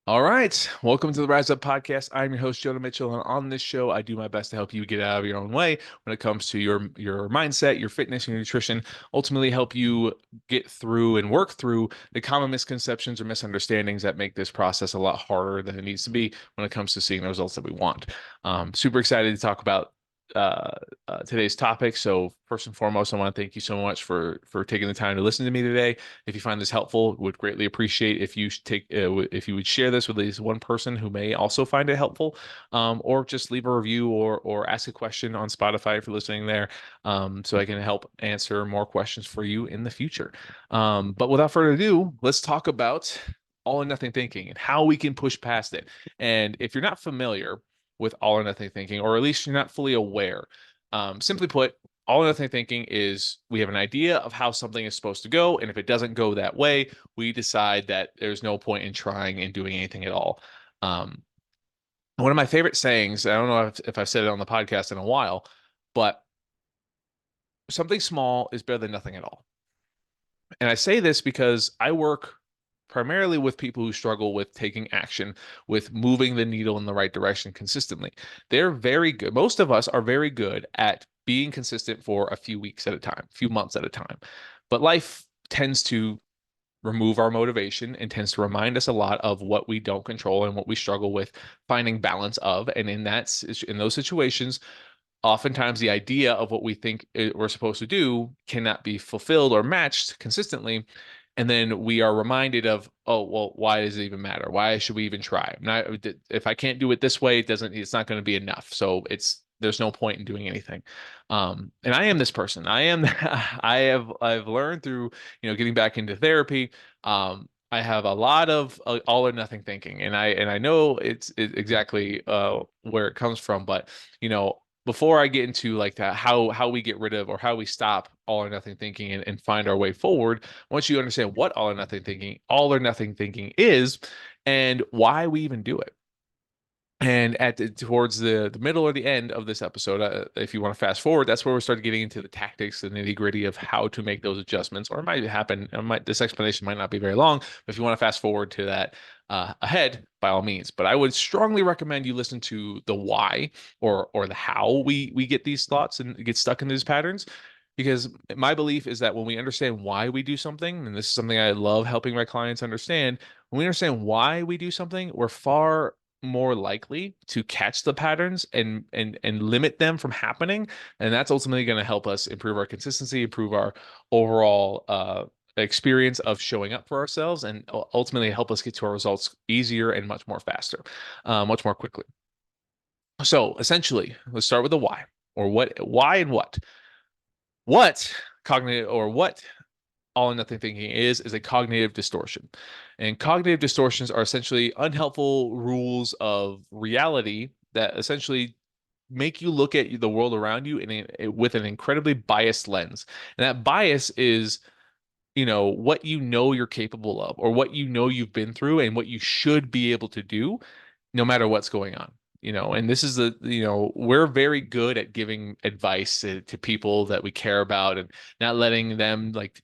All right. Welcome to the Rise Up Podcast. I'm your host, Jonah Mitchell, and on this show, I do my best to help you get out of your own way when it comes to your mindset, your fitness, your nutrition, ultimately help you get through and work through the common misconceptions or misunderstandings that make this process a lot harder than it needs to be when it comes to seeing the results that we want. Super excited to talk about uh, today's topic. So first and foremost, I want to thank you so much for taking the time to listen to me today. If you find this helpful, would greatly appreciate if you if you would share this with at least one person who may also find it helpful, or just leave a review or ask a question on Spotify if you're listening there, so I can help answer more questions for you in the future. But without further ado, let's talk about all or nothing thinking and how we can push past it. And if you're not familiar with all or nothing thinking, or at least you're not fully aware, simply put, all or nothing thinking is we have an idea of how something is supposed to go, and if it doesn't go that way, we decide that there's no point in trying and doing anything at all. Um, One of my favorite sayings, I don't know if I've said it on the podcast in a while, but something small is better than nothing at all. And I say this because I work primarily with people who struggle with taking action, with moving the needle in the right direction consistently. They're very good. Most of us are very good at being consistent for a few weeks at a time, a few months at a time. But life tends to remove our motivation and tends to remind us a lot of what we don't control and what we struggle with finding balance of. And in those situations, oftentimes the idea of what we think we're supposed to do cannot be fulfilled or matched consistently. And then we are reminded of, oh, well, why does it even matter? Why should we even try? Not, if I can't do it this way, it's not going to be enough. So there's no point in doing anything. And I am this person. I've learned through, getting back into therapy. I have a lot of all or nothing thinking, and I know exactly where it comes from, but before I get into like that, how we get rid of or how we stop all or nothing thinking and find our way forward, once you understand what all or nothing thinking is, and why we even do it. And towards the middle or the end of this episode, if you want to fast forward, that's where we start getting into the tactics, the nitty gritty of how to make those adjustments. Or it might happen. This explanation might not be very long. But if you want to fast forward to that ahead, by all means. But I would strongly recommend you listen to the why or the how we get these thoughts and get stuck in these patterns. Because my belief is that when we understand why we do something, and this is something I love helping my clients understand, when we understand why we do something, we're far more likely to catch the patterns and limit them from happening, and that's ultimately going to help us improve our consistency, improve our overall experience of showing up for ourselves, and ultimately help us get to our results easier and much more faster, much more quickly. So essentially, let's start with the why, or why and what cognitive or what all or nothing thinking is a cognitive distortion. And cognitive distortions are essentially unhelpful rules of reality that essentially make you look at the world around you with an incredibly biased lens. And that bias is, what you're capable of, or what you've been through, and what you should be able to do no matter what's going on. And this is we're very good at giving advice to people that we care about, and not letting them like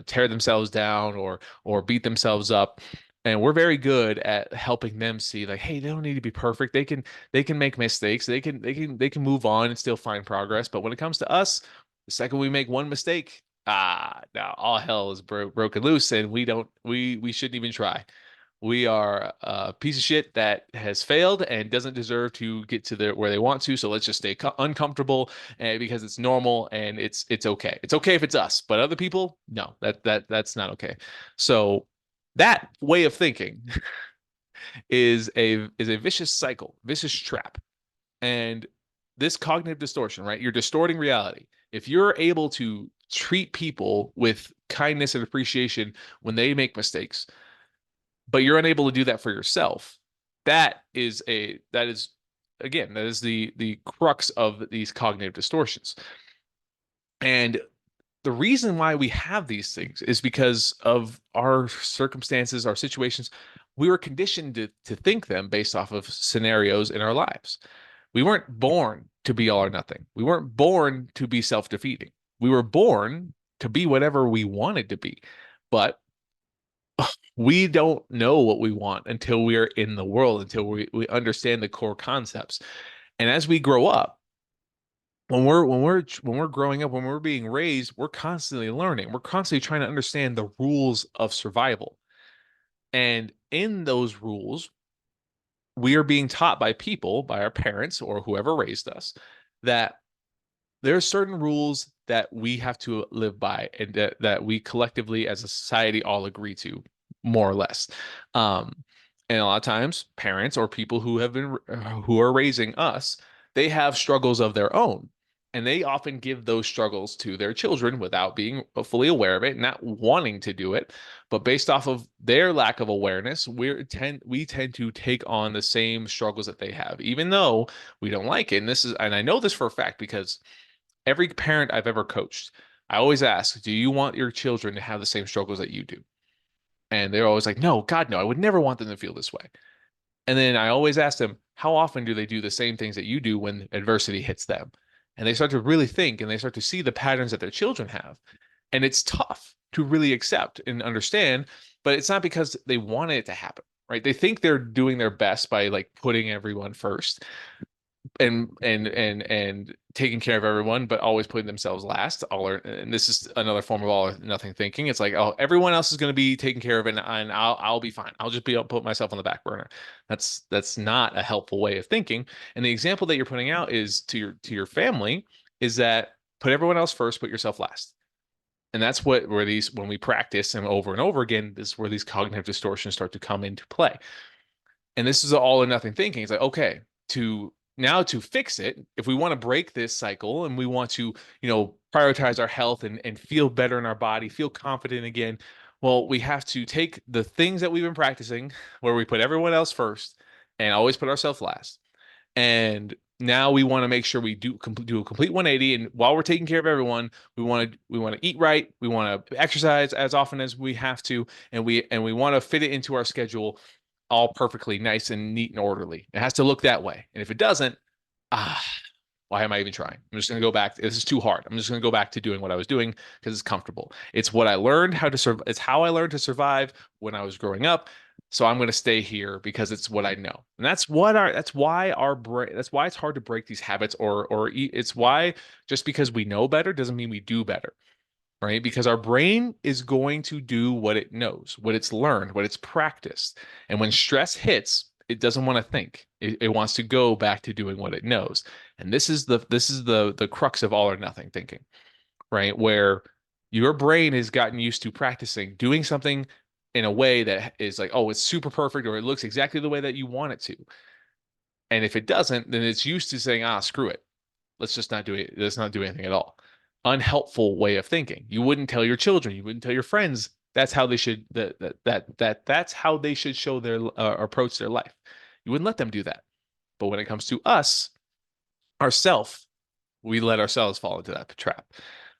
tear themselves down or beat themselves up. And we're very good at helping them see like, hey, they don't need to be perfect. They can make mistakes. They can move on and still find progress. But when it comes to us, the second we make one mistake, now all hell is broken loose, and we shouldn't even try. We are a piece of shit that has failed and doesn't deserve to get to where they want to. So let's just stay uncomfortable, and because it's normal and it's okay. It's okay if it's us, but other people, no, that's not okay. So that way of thinking is a vicious cycle, vicious trap. And this cognitive distortion, right? You're distorting reality. If you're able to treat people with kindness and appreciation when they make mistakes, but you're unable to do that for yourself, that is the crux of these cognitive distortions. And the reason why we have these things is because of our circumstances, our situations. We were conditioned to think them based off of scenarios in our lives. We weren't born to be all or nothing. We weren't born to be self-defeating. We were born to be whatever we wanted to be. But We don't know what we want until we are in the world, until we understand the core concepts. And as we grow up, when we're growing up, when we're being raised, we're constantly learning. We're constantly trying to understand the rules of survival. And in those rules, we are being taught by people, by our parents or whoever raised us, that there are certain rules that we have to live by and that we collectively as a society all agree to, more or less. Um, and a lot of times, parents or people who are raising us, they have struggles of their own. And they often give those struggles to their children without being fully aware of it, not wanting to do it. But based off of their lack of awareness, we tend to take on the same struggles that they have, even though we don't like it. And I know this for a fact because every parent I've ever coached, I always ask, do you want your children to have the same struggles that you do? And they're always like, no, God, no, I would never want them to feel this way. And then I always ask them, how often do they do the same things that you do when adversity hits them? And they start to really think and they start to see the patterns that their children have. And it's tough to really accept and understand, but it's not because they want it to happen, right? They think they're doing their best by like putting everyone first and taking care of everyone, but always putting themselves last. And this is another form of all or nothing thinking. It's like, oh, everyone else is going to be taken care of, and I'll be fine. I'll put myself on the back burner. That's not a helpful way of thinking. And the example that you're putting out is to your family is that put everyone else first, put yourself last. And that's where these when we practice and over again, this is where these cognitive distortions start to come into play. And this is all or nothing thinking. It's like, okay, to fix it, if we want to break this cycle and we want to, prioritize our health and feel better in our body, feel confident again, well, we have to take the things that we've been practicing where we put everyone else first and always put ourselves last. And now we want to make sure we do a complete 180. And while we're taking care of everyone, we want to eat right, we want to exercise as often as we have to, and we want to fit it into our schedule all perfectly nice and neat and orderly. It has to look that way. And if it doesn't, ah, why am I even trying? I'm just going to go back. This is too hard. I'm just going to go back to doing what I was doing because it's comfortable. It's what I learned how to survive. It's how I learned to survive when I was growing up. So I'm going to stay here because it's what I know. And that's why it's hard to break these habits it's why just because we know better doesn't mean we do better, right? Because our brain is going to do what it knows, what it's learned, what it's practiced. And when stress hits, it doesn't want to think. It wants to go back to doing what it knows. And this is the crux of all or nothing thinking, right? Where your brain has gotten used to practicing doing something in a way that is like, oh, it's super perfect or it looks exactly the way that you want it to. And if it doesn't, then it's used to saying, screw it. Let's just not do it. Let's not do anything at all. Unhelpful way of thinking. You wouldn't tell your children, you wouldn't tell your friends that's how they should that's how they should show their approach their life. You wouldn't let them do that. But when it comes to us, ourself, we let ourselves fall into that trap.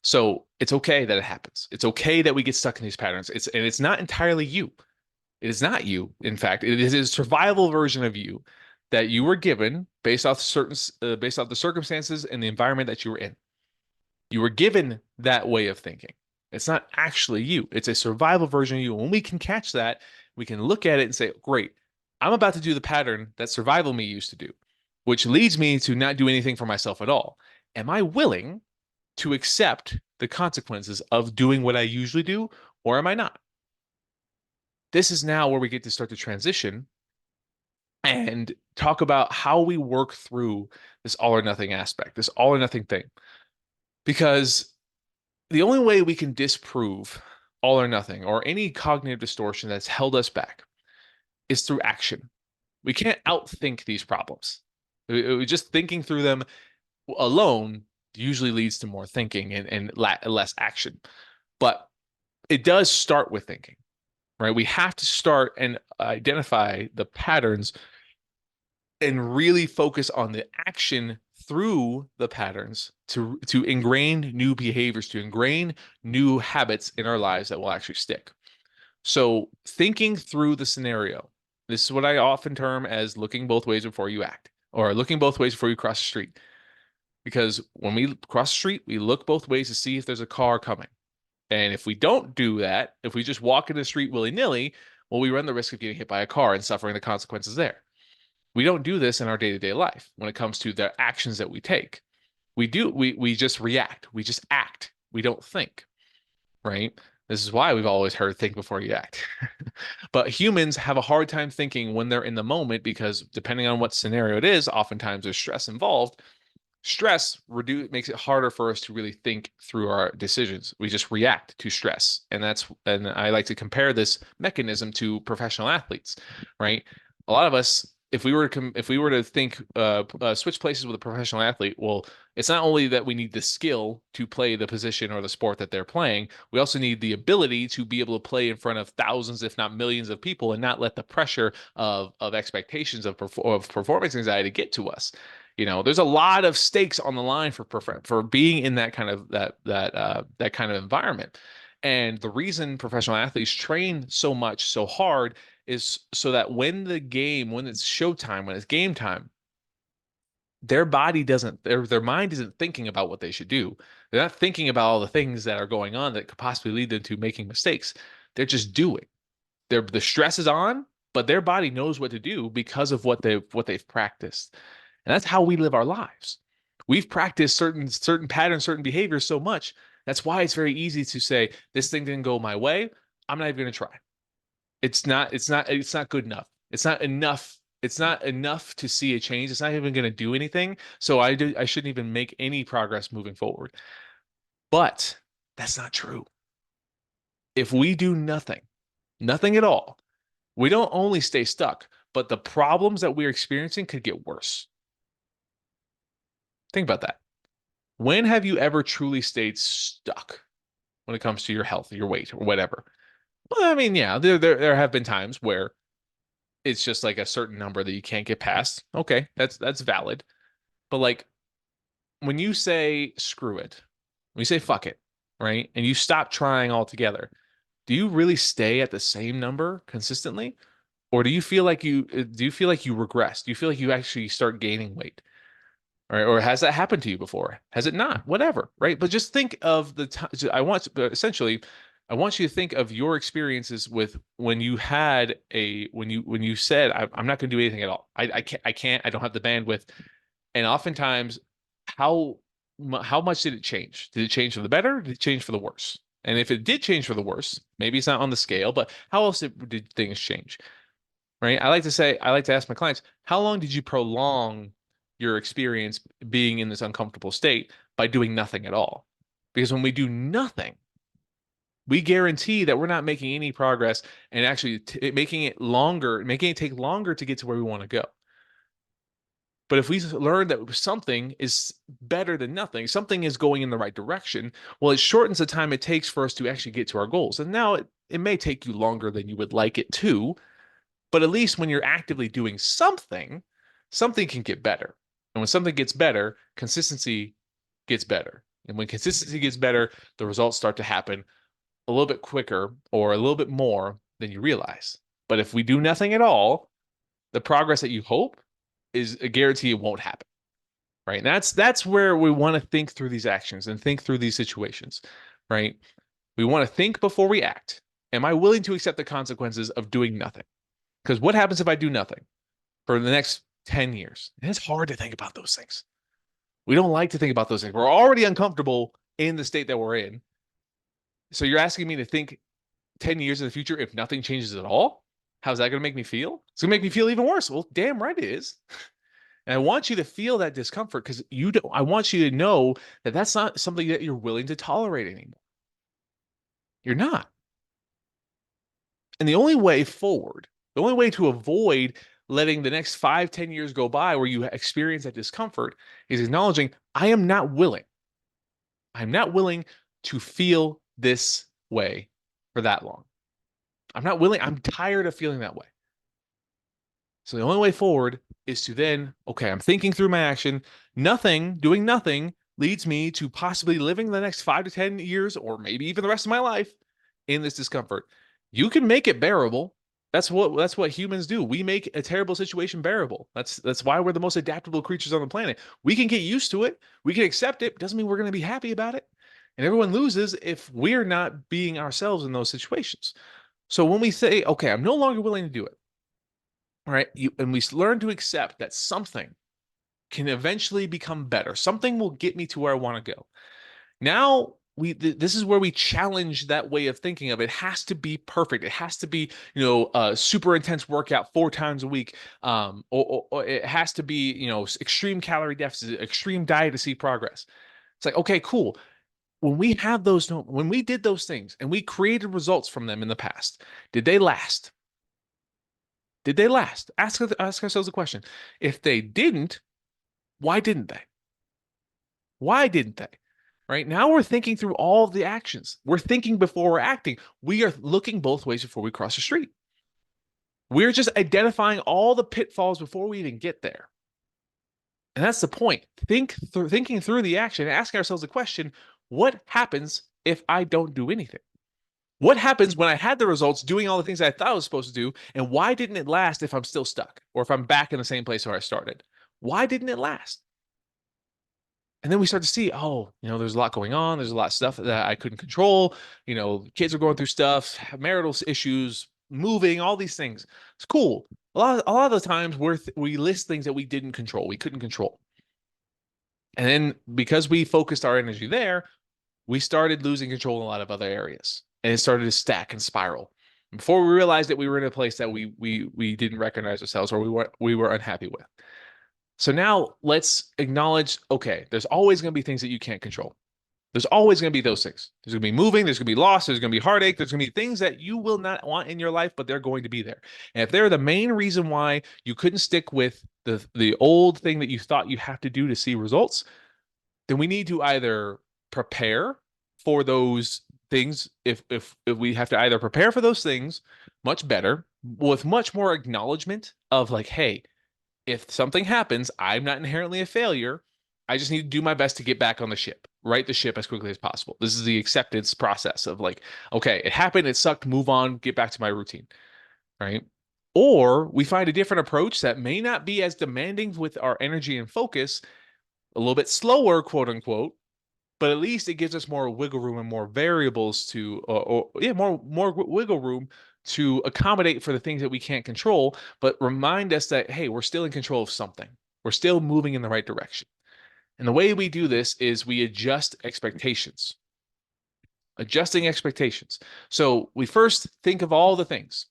So it's okay that it happens. It's okay that we get stuck in these patterns. It's not entirely you. It is not you. In fact, it is a survival version of you that you were given based off the circumstances and the environment that you were in. You were given that way of thinking. It's not actually you. It's a survival version of you. When we can catch that, we can look at it and say, great, I'm about to do the pattern that survival me used to do, which leads me to not do anything for myself at all. Am I willing to accept the consequences of doing what I usually do, or am I not? This is now where we get to start to transition and talk about how we work through this all or nothing aspect, this all or nothing thing. Because the only way we can disprove all or nothing or any cognitive distortion that's held us back is through action. We can't outthink these problems. Just thinking through them alone usually leads to more thinking and less action. But it does start with thinking, right? We have to start and identify the patterns and really focus on the action through the patterns to ingrain new behaviors, to ingrain new habits in our lives that will actually stick. So thinking through the scenario, this is what I often term as looking both ways before you act, or looking both ways before you cross the street. Because when we cross the street, we look both ways to see if there's a car coming. And if we don't do that, if we just walk in the street willy-nilly, well, we run the risk of getting hit by a car and suffering the consequences there. We don't do this in our day-to-day life when it comes to the actions that we take. We just react. We just act. We don't think, right? This is why we've always heard think before you act. But humans have a hard time thinking when they're in the moment because depending on what scenario it is, oftentimes there's stress involved. Stress makes it harder for us to really think through our decisions. We just react to stress. And I like to compare this mechanism to professional athletes, right? A lot of us, if we were to think switch places with a professional athlete, well, it's not only that we need the skill to play the position or the sport that they're playing, we also need the ability to be able to play in front of thousands, if not millions of people and not let the pressure of expectations of performance anxiety get to us. There's a lot of stakes on the line for being in that kind of that kind of environment. And the reason professional athletes train so much, so hard, is so that when it's showtime, when it's game time, their mind isn't thinking about what they should do. They're not thinking about all the things that are going on that could possibly lead them to making mistakes. They're just doing. The stress is on, but their body knows what to do because of what they've practiced. And that's how we live our lives. We've practiced certain patterns, certain behaviors so much. That's why it's very easy to say, this thing didn't go my way. I'm not even going to try. It's not good enough. It's not enough. It's not enough to see a change. It's not even going to do anything. So I shouldn't even make any progress moving forward. But that's not true. If we do nothing at all, we don't only stay stuck, but the problems that we're experiencing could get worse. Think about that. When have you ever truly stayed stuck when it comes to your health, your weight, or whatever? Well, I mean, yeah, there have been times where it's just like a certain number that you can't get past. Okay, that's valid. But like when you say screw it, when you say fuck it, right? And you stop trying altogether, do you really stay at the same number consistently? Or do you feel like you regress? Do you feel like you actually start gaining weight? Or has that happened to you before? Has it not? Whatever, right? But just think of the time. Essentially, I want you to think of your experiences with when you said, I'm not going to do anything at all. I don't have the bandwidth. And oftentimes, how much did it change? Did it change for the better? Did it change for the worse? And if it did change for the worse, maybe it's not on the scale, but how else did things change? Right? I like to ask my clients, how long did you prolong your experience being in this uncomfortable state by doing nothing at all? Because when we do nothing, we guarantee that we're not making any progress and actually making it take longer to get to where we want to go. But if we learn that something is better than nothing, something is going in the right direction, well, it shortens the time it takes for us to actually get to our goals. And now it may take you longer than you would like it to, but at least when you're actively doing something, something can get better. And when something gets better, consistency gets better. And when consistency gets better, the results start to happen a little bit quicker or a little bit more than you realize. But if we do nothing at all, the progress that you hope is a guarantee it won't happen. Right? And that's where we want to think through these actions and think through these situations, right? We want to think before we act. Am I willing to accept the consequences of doing nothing? Because what happens if I do nothing for the next 10 years? And it's hard to think about those things. We don't like to think about those things. We're already uncomfortable in the state that we're in. So you're asking me to think 10 years in the future if nothing changes at all? How's that going to make me feel? It's going to make me feel even worse. Well, damn right it is. And I want you to feel that discomfort because I want you to know that that's not something that you're willing to tolerate anymore. You're not. And the only way forward, the only way to avoid letting the next 5-10 years go by where you experience that discomfort is acknowledging, I am not willing. I'm not willing to feel this way for that long. I'm not willing. I'm tired of feeling that way. So the only way forward is to then, okay, I'm thinking through my action. Doing nothing leads me to possibly living the next 5 to 10 years, or maybe even the rest of my life in this discomfort. You can make it bearable. That's what humans do. We make a terrible situation bearable. That's why we're the most adaptable creatures on the planet. We can get used to it. We can accept it. Doesn't mean we're going to be happy about it. And everyone loses if we're not being ourselves in those situations. So when we say, okay, I'm no longer willing to do it, all right, and we learn to accept that something can eventually become better, something will get me to where I want to go. Now this is where we challenge that way of thinking of it. It has to be perfect. It has to be, a super intense workout 4 times a week. Or it has to be, extreme calorie deficit, extreme diet to see progress. It's like, okay, cool. When we did those things and we created results from them in the past, did they last? Did they last? Ask ourselves the question. If they didn't, why didn't they? Why didn't they? Right now, we're thinking through all of the actions. We're thinking before we're acting. We are looking both ways before we cross the street. We're just identifying all the pitfalls before we even get there. And that's the point. Thinking through the action and asking ourselves the question, what happens if I don't do anything? What happens when I had the results doing all the things I thought I was supposed to do? And why didn't it last if I'm still stuck or if I'm back in the same place where I started? Why didn't it last? And then we start to see, oh, there's a lot going on. There's a lot of stuff that I couldn't control. Kids are going through stuff, marital issues, moving, all these things. It's cool. A lot of the times we list things that we didn't control, we couldn't control. And then because we focused our energy there, we started losing control in a lot of other areas. And it started to stack and spiral. Before we realized that we were in a place that we didn't recognize ourselves or we were unhappy with. So now let's acknowledge, okay, there's always going to be things that you can't control. There's always going to be those things. There's going to be moving, there's going to be loss, there's going to be heartache, there's going to be things that you will not want in your life, but they're going to be there. And if they're the main reason why you couldn't stick with the old thing that you thought you have to do to see results, then we need to either prepare for those things. If we have to either prepare for those things much better with much more acknowledgement of like, hey, if something happens, I'm not inherently a failure. I just need to do my best to get back on the ship, right the ship as quickly as possible. This is the acceptance process of like, okay, it happened, it sucked, move on, get back to my routine, right? Or we find a different approach that may not be as demanding with our energy and focus, a little bit slower, quote unquote, but at least it gives us more wiggle room and more variables to, more wiggle room to accommodate for the things that we can't control, but remind us that, hey, we're still in control of something. We're still moving in the right direction. And the way we do this is we adjust expectations. Adjusting expectations. So we first think of all the things.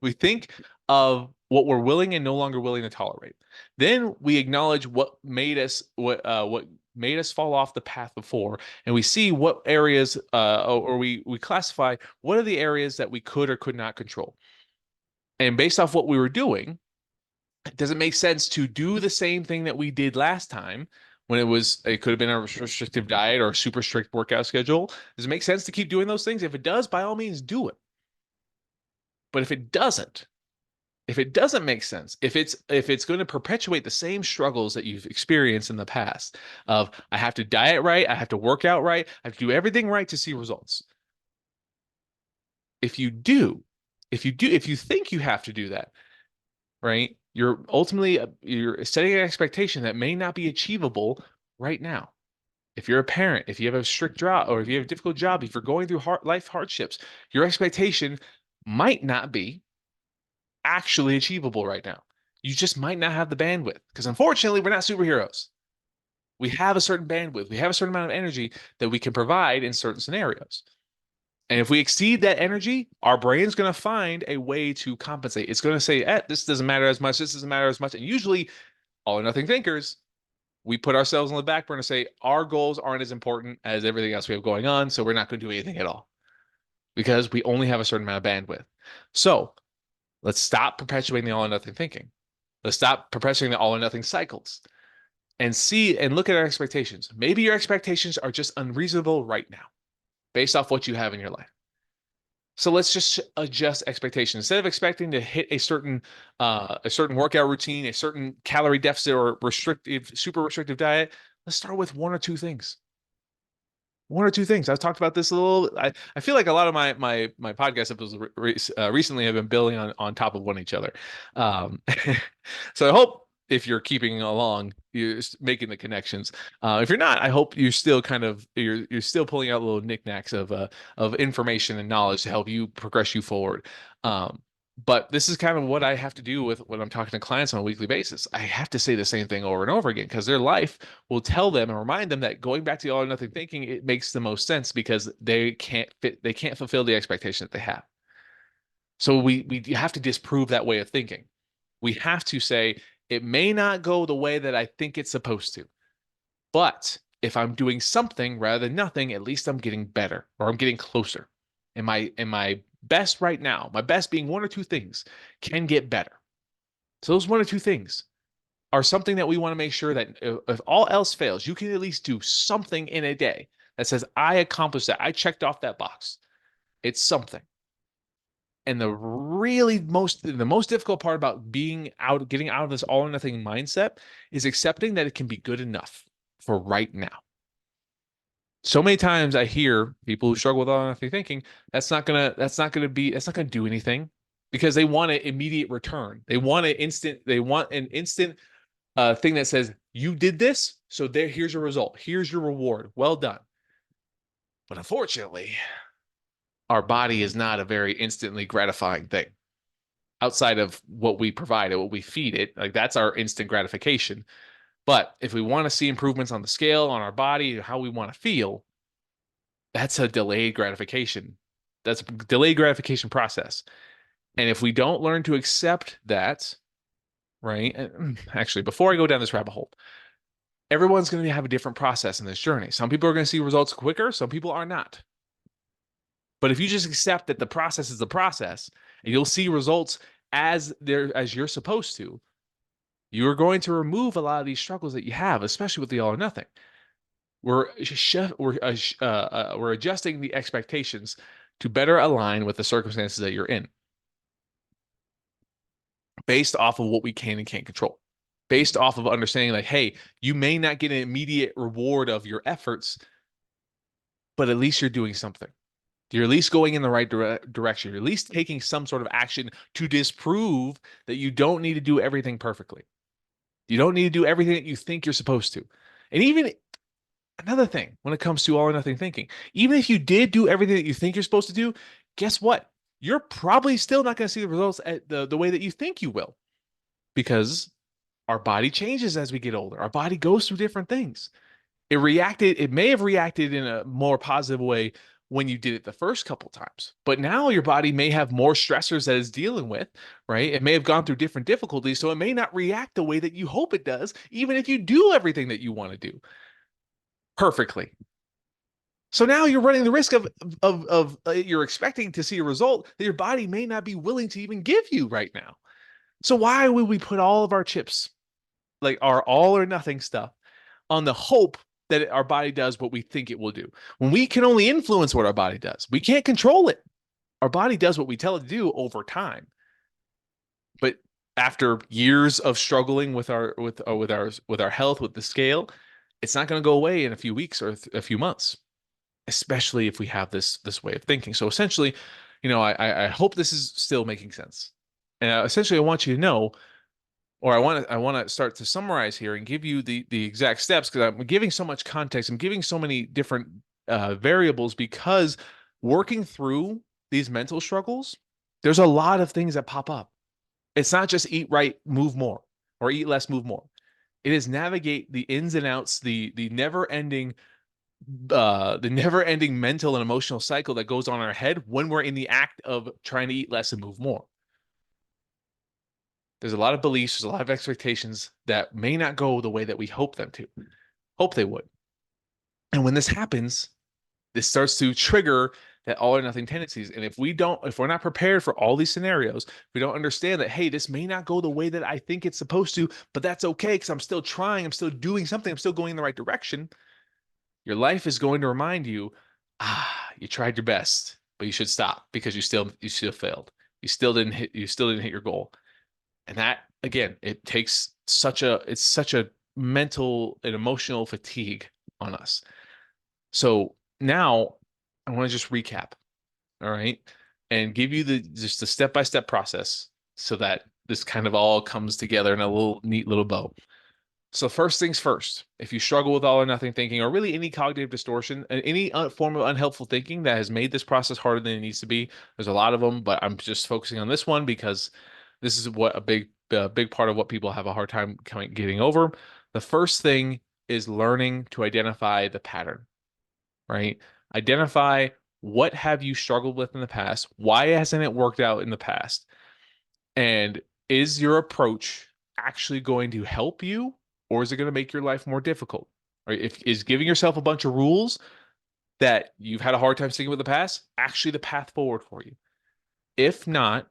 We think of what we're willing and no longer willing to tolerate. Then we acknowledge what made us fall off the path before, and we see what areas or we classify what are the areas that we could or could not control. And based off what we were doing, does it make sense to do the same thing that we did last time when it could have been a restrictive diet or a super strict workout schedule? Does it make sense to keep doing those things? If it does, by all means do it. But if it doesn't make sense, if it's going to perpetuate the same struggles that you've experienced in the past of I have to diet right, I have to work out right, I have to do everything right to see results. If you think you have to do that, right? You're setting an expectation that may not be achievable right now. If you're a parent, if you have a strict job or if you have a difficult job, if you're going through life hardships, your expectation might not be actually achievable right now. You just might not have the bandwidth because unfortunately, we're not superheroes. We have a certain bandwidth, we have a certain amount of energy that we can provide in certain scenarios. And if we exceed that energy, our brain's going to find a way to compensate. It's going to say, this doesn't matter as much, this doesn't matter as much. And usually, all or nothing thinkers, we put ourselves on the back burner and say, our goals aren't as important as everything else we have going on, so we're not going to do anything at all because we only have a certain amount of bandwidth. So let's stop perpetuating the all or nothing thinking. Let's stop perpetuating the all or nothing cycles and see and look at our expectations. Maybe your expectations are just unreasonable right now based off what you have in your life. So let's just adjust expectations. Instead of expecting to hit a certain workout routine, a certain calorie deficit or super restrictive diet, let's start with one or two things. One or two things. I've talked about this a little. I feel like a lot of my podcast episodes recently have been building on top of one each other. So I hope if you're keeping along, you're making the connections. If you're not, I hope you're still you're still pulling out little knickknacks of information and knowledge to help you progress you forward. But this is kind of what I have to do with when I'm talking to clients on a weekly basis. I have to say the same thing over and over again because their life will tell them and remind them that going back to the all or nothing thinking, it makes the most sense because they can't fulfill the expectation that they have. So we have to disprove that way of thinking. We have to say it may not go the way that I think it's supposed to, but if I'm doing something rather than nothing, at least I'm getting better or I'm getting closer. And my best right now, my best being one or two things, can get better. So those one or two things are something that we want to make sure that if all else fails, you can at least do something in a day that says, I accomplished that. I checked off that box. It's something. And the most difficult part about getting out of this all or nothing mindset is accepting that it can be good enough for right now. So many times I hear people who struggle with all or nothing thinking, that's not gonna do anything because they want an immediate return. They want an instant thing that says, you did this, so here's your result. Here's your reward. Well done. But unfortunately, our body is not a very instantly gratifying thing outside of what we provide it, what we feed it. Like that's our instant gratification. But if we want to see improvements on the scale, on our body, how we want to feel, that's a delayed gratification. That's a delayed gratification process. And if we don't learn to accept that, right? Actually, before I go down this rabbit hole, everyone's going to have a different process in this journey. Some people are going to see results quicker, some people are not. But if you just accept that the process is the process, and you'll see results as you're supposed to, you're going to remove a lot of these struggles that you have, especially with the all or nothing. We're adjusting the expectations to better align with the circumstances that you're in, based off of what we can and can't control, based off of understanding like, hey, you may not get an immediate reward of your efforts, but at least you're doing something. You're at least going in the right direction. You're at least taking some sort of action to disprove that you don't need to do everything perfectly. You don't need to do everything that you think you're supposed to. And even another thing when it comes to all or nothing thinking, even if you did do everything that you think you're supposed to do, guess what? You're probably still not going to see the results at the way that you think you will, because our body changes as we get older. Our body goes through different things. It may have reacted in a more positive way when you did it the first couple times, but now your body may have more stressors that it's dealing with, right? It may have gone through different difficulties, so it may not react the way that you hope it does, even if you do everything that you want to do perfectly. So now you're running the risk of you're expecting to see a result that your body may not be willing to even give you right now. So why would we put all of our chips, like our all or nothing stuff, on the hope that our body does what we think it will do, when we can only influence what our body does? We can't control it. Our body does what we tell it to do over time. But after years of struggling with our health, with the scale, it's not going to go away in a few weeks or a few months, especially if we have this way of thinking. So essentially, I hope this is still making sense. And essentially, I want you to know, or I want to start to summarize here and give you the exact steps, because I'm giving so much context. I'm giving so many different variables, because working through these mental struggles, there's a lot of things that pop up. It's not just eat right, move more, or eat less, move more. It is navigate the ins and outs, the never ending mental and emotional cycle that goes on in our head when we're in the act of trying to eat less and move more. There's a lot of beliefs, there's a lot of expectations that may not go the way that we hope they would. And when this happens, this starts to trigger that all or nothing tendencies. And if we're not prepared for all these scenarios, we don't understand that, hey, this may not go the way that I think it's supposed to, but that's okay, because I'm still trying, I'm still doing something, I'm still going in the right direction. Your life is going to remind you, you tried your best, but you should stop, because you still failed. You still didn't hit your goal. And that, again, it's such a mental and emotional fatigue on us. So now I want to just recap, all right, and give you just the step-by-step process so that this kind of all comes together in a little neat little bow. So first things first, if you struggle with all or nothing thinking, or really any cognitive distortion, any form of unhelpful thinking that has made this process harder than it needs to be, there's a lot of them, but I'm just focusing on this one because this is what a big part of what people have a hard time getting over. The first thing is learning to identify the pattern, right? Identify what have you struggled with in the past? Why hasn't it worked out in the past? And is your approach actually going to help you, or is it going to make your life more difficult? Right? If is giving yourself a bunch of rules that you've had a hard time sticking with the past actually the path forward for you? If not,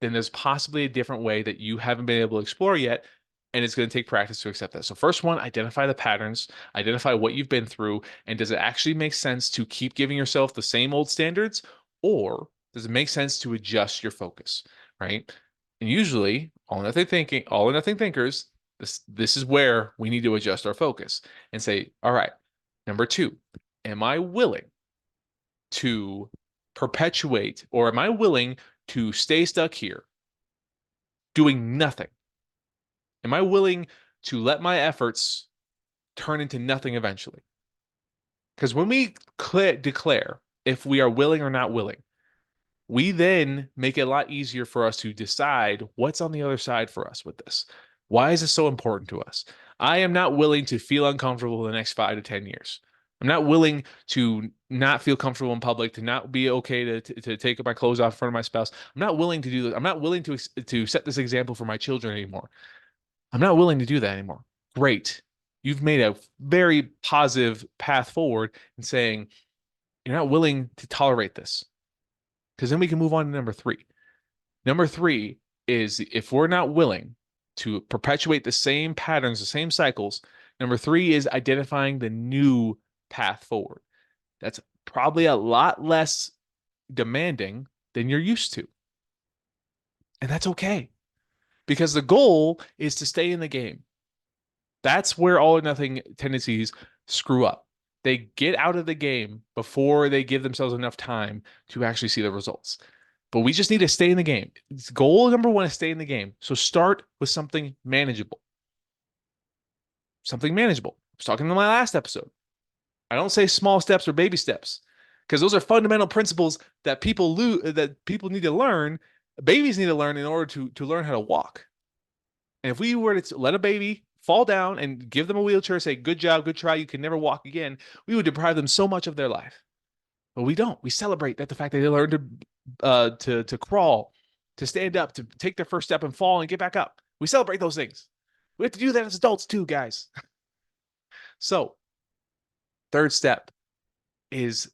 then there's possibly a different way that you haven't been able to explore yet. And it's going to take practice to accept that. So, first one, identify the patterns, identify what you've been through, and does it actually make sense to keep giving yourself the same old standards, or does it make sense to adjust your focus, right? And usually, all or nothing thinkers, this is where we need to adjust our focus and say, all right, number two, am I willing to perpetuate, or am I willing to stay stuck here doing nothing? Am I willing to let my efforts turn into nothing eventually? Because when we declare if we are willing or not willing, we then make it a lot easier for us to decide what's on the other side for us with this. Why is this so important to us? I am not willing to feel uncomfortable the next 5 to 10 years. I'm not willing to not feel comfortable in public, to not be okay to take my clothes off in front of my spouse. I'm not willing to do this. I'm not willing to set this example for my children anymore. I'm not willing to do that anymore. Great. You've made a very positive path forward in saying you're not willing to tolerate this. Because then we can move on to number three. Number three is if we're not willing to perpetuate the same patterns, the same cycles, number three is identifying the new path forward. That's probably a lot less demanding than you're used to. And that's okay because the goal is to stay in the game. That's where all or nothing tendencies screw up. They get out of the game before they give themselves enough time to actually see the results. But we just need to stay in the game. Goal number one is stay in the game. So start with something manageable. Something manageable. I was talking in my last episode. I don't say small steps or baby steps because those are fundamental principles that people need to learn. Babies need to learn in order to learn how to walk. And if we were to let a baby fall down and give them a wheelchair, say, good job, good try, you can never walk again, we would deprive them so much of their life. But we don't. We celebrate that the fact that they learned to crawl, to stand up, to take their first step and fall and get back up. We celebrate those things. We have to do that as adults too, guys. So, third step is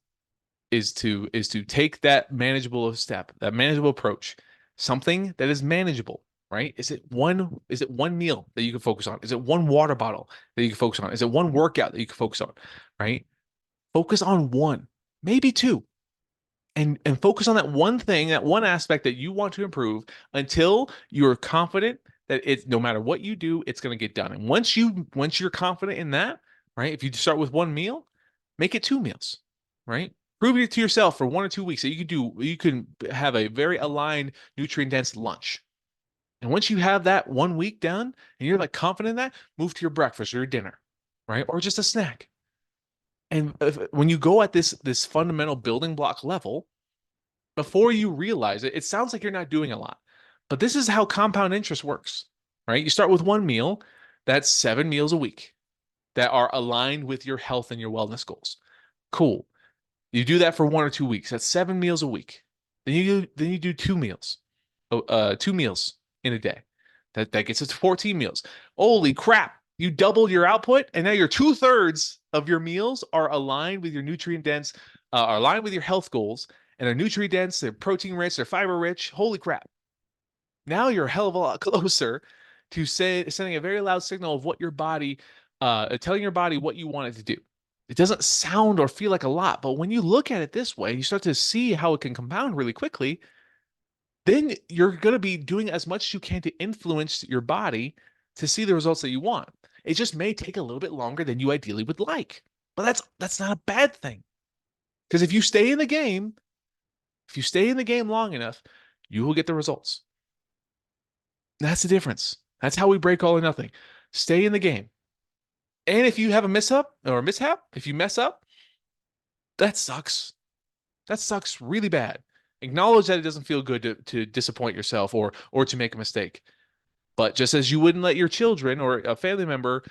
to take that manageable step, that manageable approach, something that is manageable, right? Is it one meal that you can focus on? Is it one water bottle that you can focus on? Is it one workout that you can focus on, right? Focus on one, maybe two, and focus on that one thing, that one aspect that you want to improve until you're confident that it's no matter what you do, it's going to get done. And once you're confident in that, right? If you start with one meal, make it 2 meals, right? Prove it to yourself for 1 or 2 weeks that you can have a very aligned, nutrient dense lunch. And once you have that 1 week done and you're like confident in that, move to your breakfast or your dinner, right? Or just a snack. And when you go at this fundamental building block level, before you realize it, it sounds like you're not doing a lot. But this is how compound interest works, right? You start with one meal, that's 7 meals a week that are aligned with your health and your wellness goals. Cool. You do that for 1 or 2 weeks. That's 7 meals a week. Then you do 2 meals. 2 meals in a day. That gets us to 14 meals. Holy crap. You doubled your output, and now your 2/3 of your meals are aligned with your nutrient dense, are aligned with your health goals, and they're nutrient dense, they're protein rich, they're fiber rich. Holy crap. Now you're a hell of a lot closer to sending a very loud signal of what your body, telling your body what you want it to do. It doesn't sound or feel like a lot, but when you look at it this way, you start to see how it can compound really quickly. Then you're going to be doing as much as you can to influence your body to see the results that you want. It just may take a little bit longer than you ideally would like, but that's not a bad thing. Because if you stay in the game long enough, you will get the results. That's the difference. That's how we break all or nothing. Stay in the game. And if you have a miss up or a mishap, if you mess up, that sucks. That sucks really bad. Acknowledge that it doesn't feel good to disappoint yourself or to make a mistake. But just as you wouldn't let your children or a family member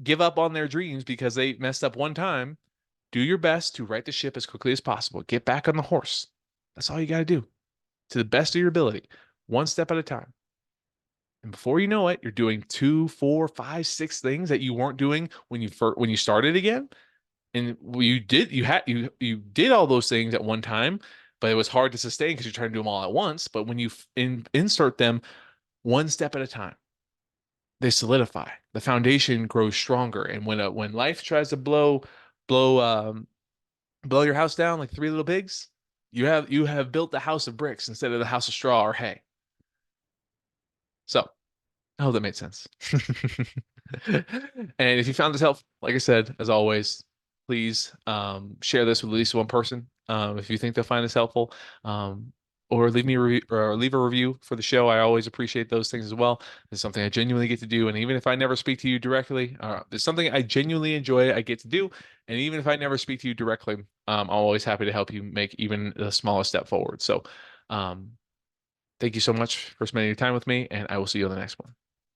give up on their dreams because they messed up one time, do your best to right the ship as quickly as possible. Get back on the horse. That's all you got to do to the best of your ability, one step at a time. And before you know it, you're doing two, four, five, six things that you weren't doing when you started again. And you did all those things at one time, but it was hard to sustain because you're trying to do them all at once. But when you insert them one step at a time, they solidify. The foundation grows stronger. And when life tries to blow blow your house down like three little pigs, you have built the house of bricks instead of the house of straw or hay. So I hope that made sense. And if you found this helpful, like I said, as always, please share this with at least one person if you think they'll find this helpful. Or leave a review for the show. I always appreciate those things as well. It's something I genuinely get to do, and even if I never speak to you directly, it's something I genuinely enjoy. I get to do, and even if I never speak to you directly, I'm always happy to help you make even the smallest step forward. So, thank you so much for spending your time with me, and I will see you on the next one.